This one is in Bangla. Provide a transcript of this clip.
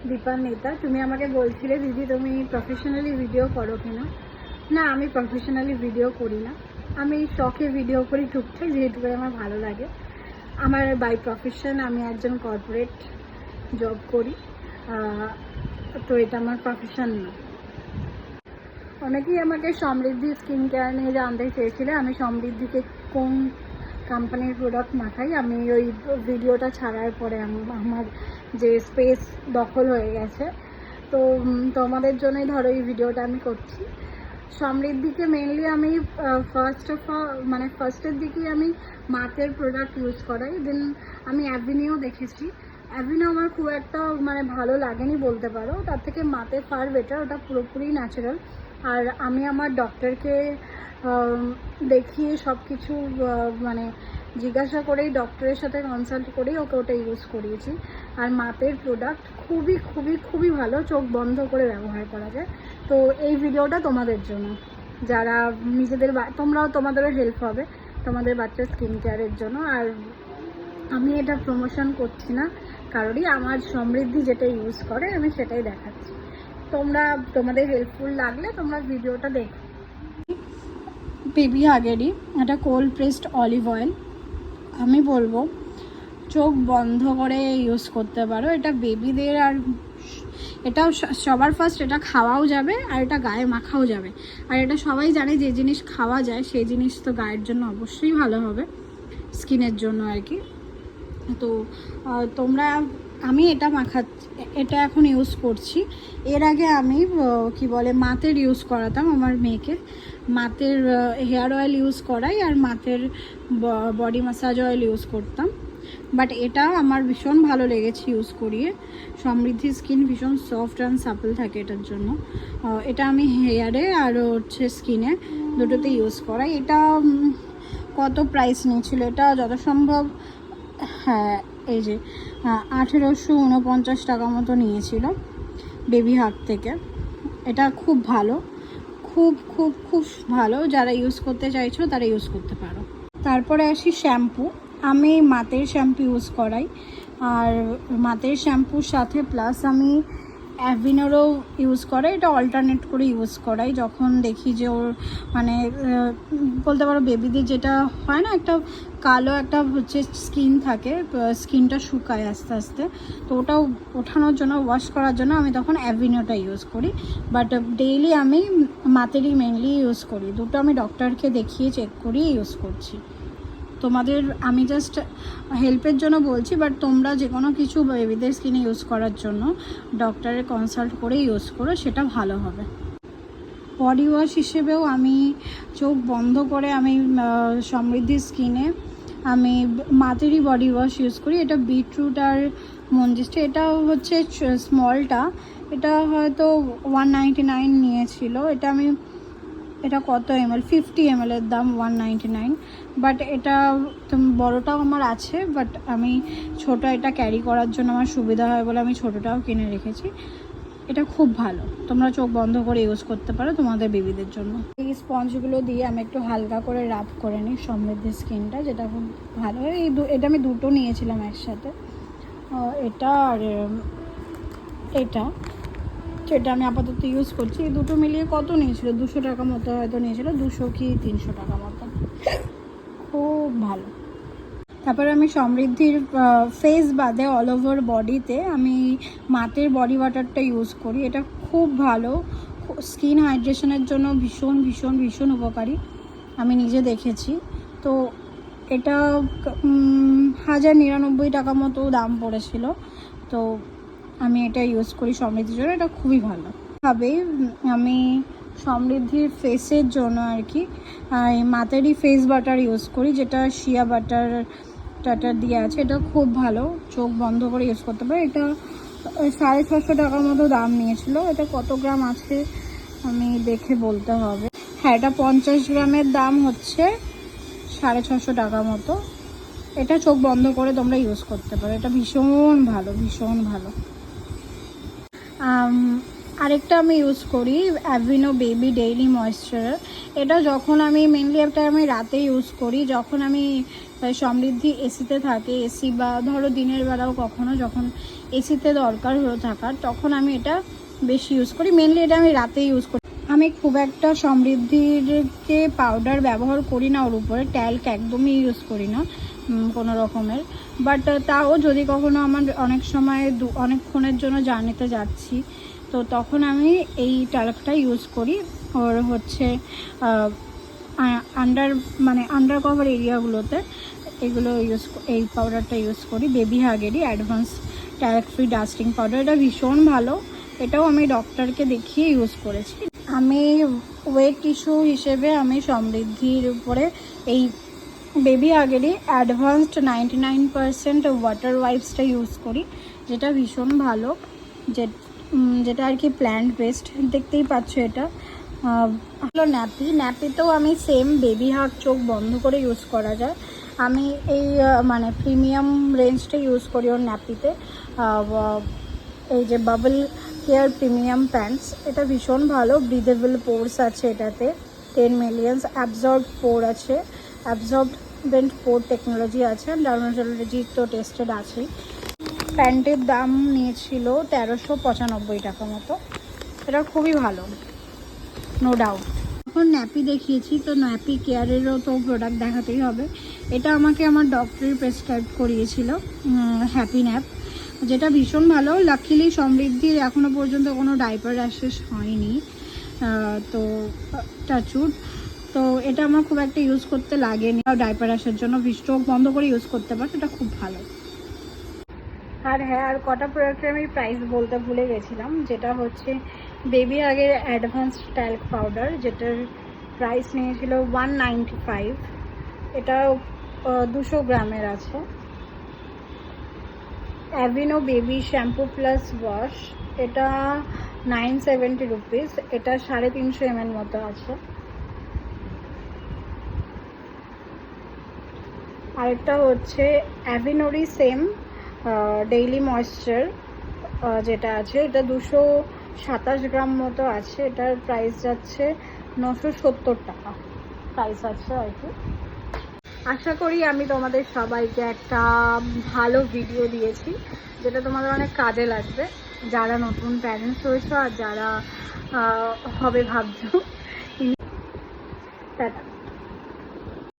দীপান্বিতা, তুমি আমাকে বলছিলে দিদি তুমি প্রফেশনালি ভিডিও করো কিনা। না, আমি প্রফেশনালি ভিডিও করি না, আমি শখে ভিডিও করি টুকটাক, যেহেতু আমার ভালো লাগে। আমার বাই প্রফেশন আমি একজন কর্পোরেট জব করি, তো এটা আমার প্রফেশন না। অনেকেই আমাকে সমৃদ্ধি স্কিন কেয়ার নিয়ে জানতে চেয়েছিলে আমি সমৃদ্ধিকে কোন কোম্পানির প্রোডাক্ট মাখাই। আমি ওই ভিডিওটা ছাড়ার পরে আমার যে স্পেস দখল হয়ে গেছে, তো তোমাদের জন্যই ধরো এই ভিডিওটা আমি করছি। সমৃদ্ধিকে মেনলি আমি ফার্স্টের দিকেই আমি মাতের প্রোডাক্ট ইউজ করাই। দেন আমি অ্যাভিনিও দেখেছি, অ্যাভিনিও আমার খুব একটা ভালো লাগেনি বলতে পারো, তার থেকে মাতে ফার বেটার, ওটা পুরোপুরি ন্যাচারাল। আর আমি আমার ডক্টরকে দেখিয়ে সব কিছু জিজ্ঞাসা করেই, ডক্টরের সাথে কনসাল্ট করেই ওকে ওটা ইউজ করিয়েছি। আর মাতের প্রোডাক্ট খুবই খুবই খুবই ভালো, চোখ বন্ধ করে ব্যবহার করা যায়। তো এই ভিডিওটা তোমাদের জন্য, যারা তোমাদেরও হেল্প হবে তোমাদের বাচ্চার স্কিন কেয়ারের জন্য। আর আমি এটা প্রমোশন করছি না কারোরই, আমার সমৃদ্ধি যেটা ইউজ করে আমি সেটাই দেখাচ্ছি। তোমাদের হেল্পফুল লাগলে তোমরা ভিডিওটা দেখো। বেবি হাগেরই এটা কোল্ড প্রেসড অলিভ অয়েল, আমি বলবো চোখ বন্ধ করে ইউজ করতে পারো। এটা বেবিদের, আর এটাও সবার ফার্স্ট এটা খাওয়াও যাবে আর এটা গায়ে মাখাও যাবে। আর এটা সবাই জানে যে জিনিস খাওয়া যায় সেই জিনিস তো গায়ের জন্য অবশ্যই ভালো হবে, স্কিনের জন্য আর কি। তো আমি এটা এখন ইউজ করছি। এর আগে আমি মাতের ইউজ করাতাম আমার মেয়েকে, মাতের হেয়ার অয়েল ইউজ করাই আর মাতের বডি ম্যাসাজ অয়েল ইউজ করতাম। বাট এটা আমার ভীষণ ভালো লেগেছে ইউজ করিয়ে। সমৃদ্ধি স্কিন ভীষণ সফট অ্যান্ড সাপল থাকে এটার জন্য। এটা আমি হেয়ারে আর স্কিনে দুটোতে ইউজ করাই। এটা কত প্রাইস নিয়েছিল এটা যত সম্ভব, হ্যাঁ এই যে 1849 টাকা মতো নিয়েছিল বেবি হাগ থেকে। এটা খুব ভালো, খুব খুব খুব ভালো, যারা ইউজ করতে চাইছো তারা ইউজ করতে পারো। তারপরে আসি শ্যাম্পু। আমি মাতের শ্যাম্পু ইউজ করাই, আর মাতের শ্যাম্পুর সাথে প্লাস আমি অ্যাভিনোরও ইউজ করাই। এটা অল্টারনেট করে ইউজ করাই যখন দেখি যে ওর বলতে পারো বেবিদের যেটা হয় না, একটা কালো একটা স্কিন থাকে, স্কিনটা শুকায় আস্তে আস্তে, তো ওটাও ওঠানোর জন্য, ওয়াশ করার জন্য আমি তখন অ্যাভিনোটা ইউজ করি। বাট ডেইলি আমি মাতেরই মেনলি ইউজ করি, দুটো আমি ডক্টরকে দেখিয়ে চেক করিয়ে ইউজ করছি। আমি জাস্ট হেল্পের জন্য বলছি, বাট তোমরা যে কোনো কিছু বেবিদের স্কিনে ইউজ করার জন্য ডক্টরের কনসাল্ট করে ইউজ করো, সেটা ভালো হবে। বডি ওয়াশ হিসেবেও আমি চোখ বন্ধ করে আমি সমৃদ্ধি স্কিনে আমি মাতেরই বডি ওয়াশ ইউজ করি। এটা বিটরুট আর মঞ্জিস্টা, এটা হচ্ছে স্মলটা, এটা হয়তো 199 নিয়েছিল। এটা কত ml, 50 ml এর দাম 199। বাট এটা বড়টাও আমার আছে, বাট আমি ছোটো এটা ক্যারি করার জন্য আমার সুবিধা হয় বলে আমি ছোটোটাও কিনে রেখেছি। এটা খুব ভালো, তোমরা চোখ বন্ধ করে ইউজ করতে পারো তোমাদের বেবিদের জন্য। এই স্পঞ্জগুলো দিয়ে আমি একটু হালকা করে রাব করে নিই সমৃদ্ধি স্কিনটা, যেটা খুব ভালো হয়। এটা আমি দুটো নিয়েছিলাম একসাথে, এটা আর এটা আমি আপাতত ইউজ করছি। এই দুটো মিলিয়ে কত নিয়েছিল, 200 টাকা মতো হয়তো নিয়েছিল, 200 কি 300 টাকা মতো, খুব ভালো। তারপরে আমি সমৃদ্ধির ফেস বাদে অল ওভার বডিতে আমি মাতের বডি ওয়াটারটা ইউজ করি। এটা খুব ভালো, স্কিন হাইড্রেশনের জন্য ভীষণ ভীষণ ভীষণ উপকারী, আমি নিজে দেখেছি। তো এটা 1099 টাকা মতো দাম পড়েছিল, তো আমি এটা ইউজ করি সমৃদ্ধির জন্য, এটা খুবই ভালো। ভাবে আমি সমৃদ্ধির ফেসের জন্য আর কি মাতেরই ফেস বাটার ইউজ করি, যেটা শিয়া বাটার দিয়ে আছে। এটা খুব ভালো, চোখ বন্ধ করে ইউজ করতে পারে। এটা 650 টাকার মতো দাম নিয়েছিল। এটা কত গ্রাম আছে আমি দেখে বলতে হবে। হ্যাঁ, এটা 50 গ্রামের দাম হচ্ছে 650 টাকা মতো। এটা চোখ বন্ধ করে তোমরা ইউজ করতে পারো, এটা ভীষণ ভালো, ভীষণ ভালো। আরেকটা আমি ইউজ করি অ্যাভিনো বেবি ডেইলি ময়েশ্চারার। এটা যখন আমি মেনলি আমি রাতে ইউজ করি, যখন আমি সমৃদ্ধি এসিতে থাকে, এসি বা ধরো দিনের বেলাও কখনো যখন এসিতে দরকার হয়ে থাকার তখন আমি এটা বেশি ইউজ করি। মেনলি এটা আমি রাতে ইউজ করি। আমি খুব একটা সমৃদ্ধিরকে পাউডার ব্যবহার করি না, ওর উপরে ট্যাল্ক একদমই ইউজ করি না কোনো রকমের। বাট তাও যদি কখনো আমার অনেক সময় অনেকক্ষণের জন্য জার্নিতে যাচ্ছি তো তখন আমি এই ট্যাল্কটা ইউজ করি। ওর হচ্ছে আন্ডার কভার এরিয়াগুলোতে এগুলো এই পাউডারটা ইউজ করি, বেবি হাগেরই advance talc free dusting powder. এটা ভীষণ ভালো, এটাও আমি ডক্টরকে দেখিয়ে ইউজ করেছি। আমি ওয়েট টিস্যু হিসেবে আমি সমৃদ্ধির উপরে এই বেবি হাগেরই অ্যাডভান্সড 99% ওয়াটার ওয়াইপসটা ইউজ করি, যেটা ভীষণ ভালো, যেটা আর কি প্ল্যান্ট বেসড। দেখতেই পাচ্ছ এটা হলো ন্যাপিতেও আমি সেম বেবি হাগ চোখ বন্ধ করে ইউজ করা যায়। আমি এই প্রিমিয়াম রেঞ্জটা ইউজ করি ওর ন্যাপিতে। এই যে বাবল কেয়ার প্রিমিয়াম প্যান্টস, এটা ভীষণ ভালো। ব্রিদেবল পোর্স আছে এটাতে, 10 মিলিয়ন অ্যাবজর্ব পোর আছে, অ্যাবজর্বেন্ট পোর টেকনোলজি আছে, ডার্মাটোলজি তো টেস্টেড আছেই। প্যান্টের দাম নিয়েছিল 1395 টাকা মতো। এটা খুবই ভালো, নো ডাউট। এখন ন্যাপি দেখিয়েছি তো ন্যাপি কেয়ারেরও তো প্রোডাক্ট দেখাতেই হবে। এটা আমাকে আমার ডক্টরই প্রেসক্রাইব করিয়েছিল, হ্যাপি ন্যাপ, যেটা ভীষণ ভালো। লাকিলি সমৃদ্ধির এখনও পর্যন্ত কোনো ডাইপার র্যাশেস হয়নি, তো টাচউড। তো এটা আমার খুব একটা ইউজ করতে লাগেনি, ডাইপার র্যাশের জন্য চোখ বন্ধ করে ইউজ করতে পারো, এটা খুব ভালো। আর হ্যাঁ, আর কটা প্রোডাক্টের আমি প্রাইস বলতে ভুলে গেছিলাম, যেটা হচ্ছে বেবি আগের অ্যাডভান্সড ট্যাল্ক পাউডার, যেটার প্রাইস নিয়েছিল 195। এটা 200 গ্রামের আছে। Aveeno baby shampoo plus wash, এটা 970 রুপিস। এটা 350 ml মতো আছে। আরেকটা হচ্ছে অ্যাভিনোরই সেম ডেইলি ময়েশ্চার, যেটা আছে এটা 227 গ্রাম মতো আছে। এটার প্রাইস যাচ্ছে 970 টাকা প্রাইস আছে আর কি। আশা করি আমি তোমাদের সবাইকে একটা ভালো ভিডিও দিয়েছি, যেটা তোমাদের অনেক কাজে লাগবে, যারা নতুন প্যারেন্টস হয়েছে আর যারা হবে ভাবছো। টাটা।